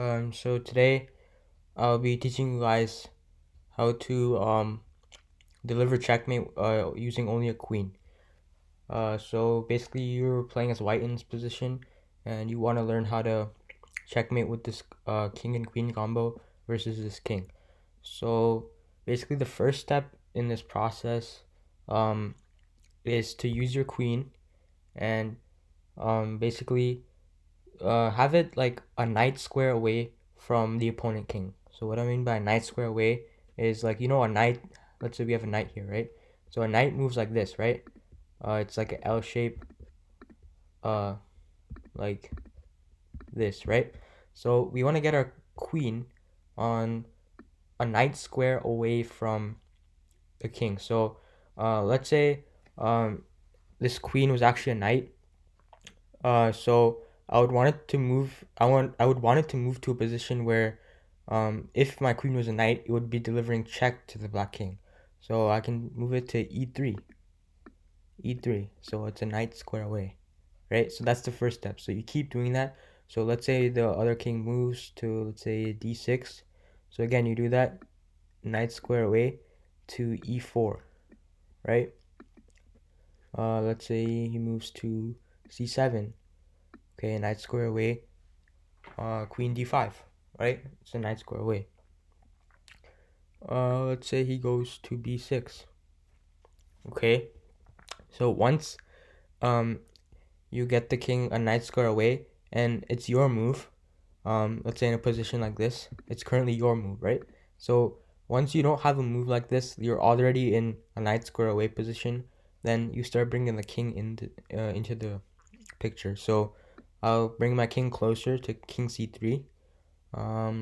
So today I'll be teaching you guys how to deliver checkmate using only a queen. So basically you're playing as white in this position and you want to learn how to checkmate with this king and queen combo versus this king. So basically the first step in this process um, is to use your queen and basically have it like a knight square away from the opponent king. So what I mean by knight square away is like a knight. Let's say we have a knight here, right? So a knight moves like this, right? It's like an L shape, uh, like this, right? So we want to get our queen on a knight square away from the king. So let's say this queen was actually a knight. So I would want it to move. I would want it to move to a position where, if my queen was a knight, it would be delivering check to the black king. So I can move it to e3, e3. So it's a knight square away, right? So that's the first step. So you keep doing that. So let's say the other king moves to, let's say, d6. So again, you do that knight square away to e4, right? Let's say he moves to c7. Okay, knight square away, queen d5, right? It's a knight square away. Let's say he goes to b6. Okay, so once um you get the king a knight square away and it's your move, let's say in a position like this, it's currently your move, right? So once you don't have a move like this, you're already in a knight square away position. Then you start bringing the king into the picture. So I'll bring my king closer to king c3.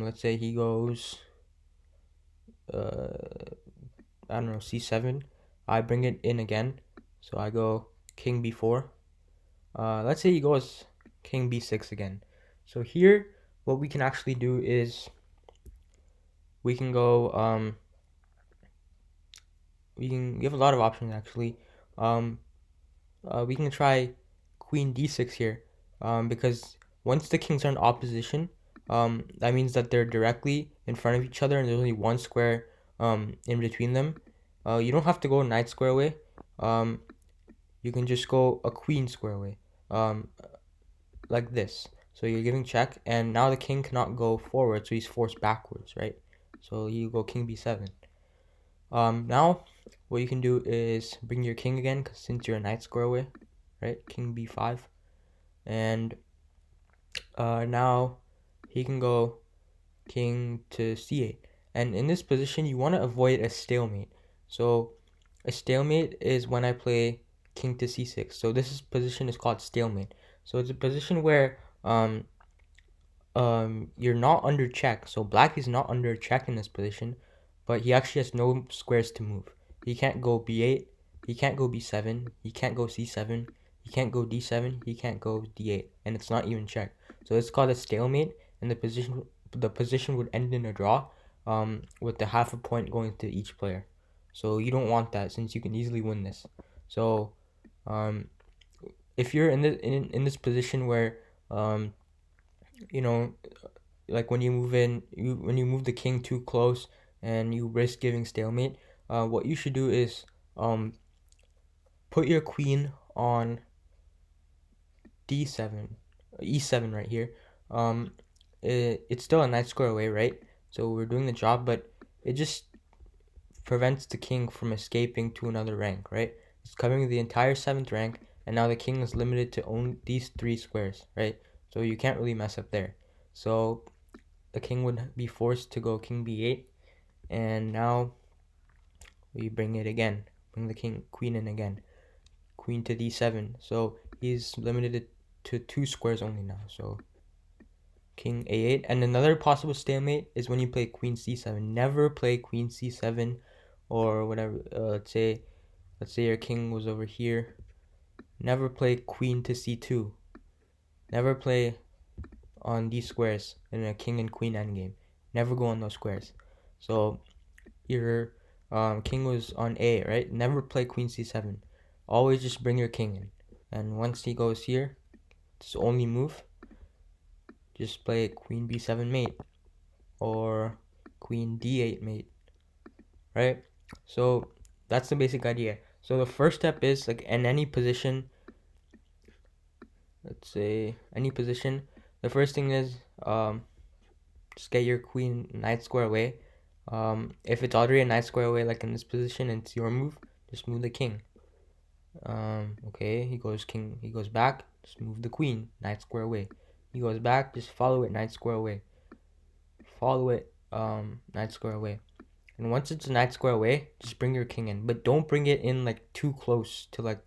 Let's say he goes uh I don't know, c7. I bring it in again. So I go king b4. Let's say he goes king b6 again. So here, what we can actually do is we can go, we have a lot of options actually. Um, we can try queen d6 here, because once the kings are in opposition, that means that they're directly in front of each other and there's only one square in between them. You don't have to go knight square away. Um, you can just go a queen square away, um, like this. So you're giving check, and now the king cannot go forward, so he's forced backwards, right? So you go king b7. Now what you can do is bring your king again, cause since you're a knight square away, right? King b5, and now he can go king to c8. And in this position, you want to avoid a stalemate. So a stalemate is when I play king to c6. So position is called stalemate. So it's a position where you're not under check. So black is not under check in this position, but he actually has no squares to move. He can't go b8, he can't go b7, he can't go c7, he can't go d7, he can't go d8, and it's not even check. So it's called a stalemate, and the position would end in a draw, with the half a point going to each player. So you don't want that since you can easily win this. So um, if you're in this position where um, you know like when you move the king too close and you risk giving stalemate, what you should do is um put your queen on d7, e7 right here. It's still a knight square away, right? So we're doing the job, but it just prevents the king from escaping to another rank, right? It's covering the entire 7th rank, and now the king is limited to only these 3 squares, right? So you can't really mess up there. So the king would be forced to go king b8, and now we bring it again, bring the queen in again, queen to d7. So he's limited to 2 squares only now. So king a8, and another possible stalemate is when you play queen c7. Never play queen c7 or whatever. Let's say your king was over here. Never play queen to c2. Never play on these squares in a king and queen endgame. Never go on those squares. So your king was on A, right? Never play queen c7. Always just bring your king in. And once he goes here, it's only move. just play queen b7 mate or queen d8 mate, right? So that's the basic idea. So the first step is, like, in any position, let's say any position, the first thing is just get your queen knight square away. If it's already a knight square away, like in this position, and it's your move, just move the king. Okay, he goes back, just move the queen, knight square away. He goes back, just follow it, knight square away. Follow it, knight square away. And once it's a knight square away, just bring your king in, but don't bring it in like too close to, like,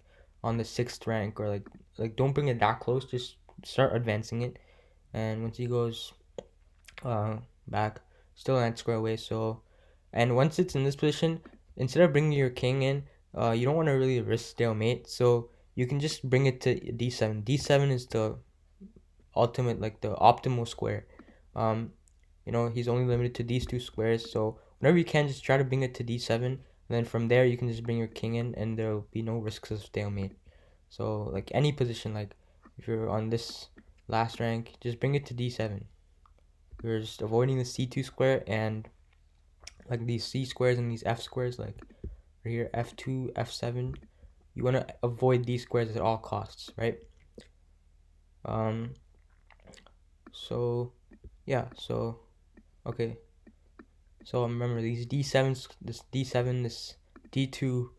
on the 6th rank, or like don't bring it that close. Just start advancing it, and once he goes back, still a knight square away. So, and once it's in this position, instead of bringing your king in, you don't want to really risk stalemate, so you can just bring it to d7. D7 is the ultimate, like the optimal square. He's only limited to these two squares, so whenever you can, just try to bring it to d7, and then from there you can just bring your king in, and there will be no risks of stalemate. So, like, any position, like if you're on this last rank, just bring it to d7. You're just avoiding the c2 square, and like these c squares and these f squares, like right here, f2, f7. You want to avoid these squares at all costs, right? So yeah, so okay, so remember these d7s, this d7, this d2,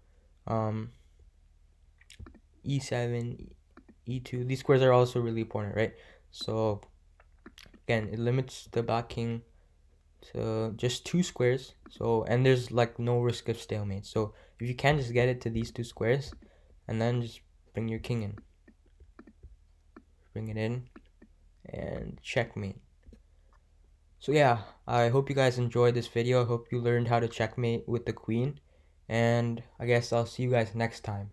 e7, e2, these squares are also really important, right? So again, it limits the black king to just 2 squares, so, and there's like no risk of stalemate. So if you can, just get it to these 2 squares, and then just bring your king in, bring it in, and checkmate. So yeah, I hope you guys enjoyed this video. I hope you learned how to checkmate with the queen, and I guess I'll see you guys next time.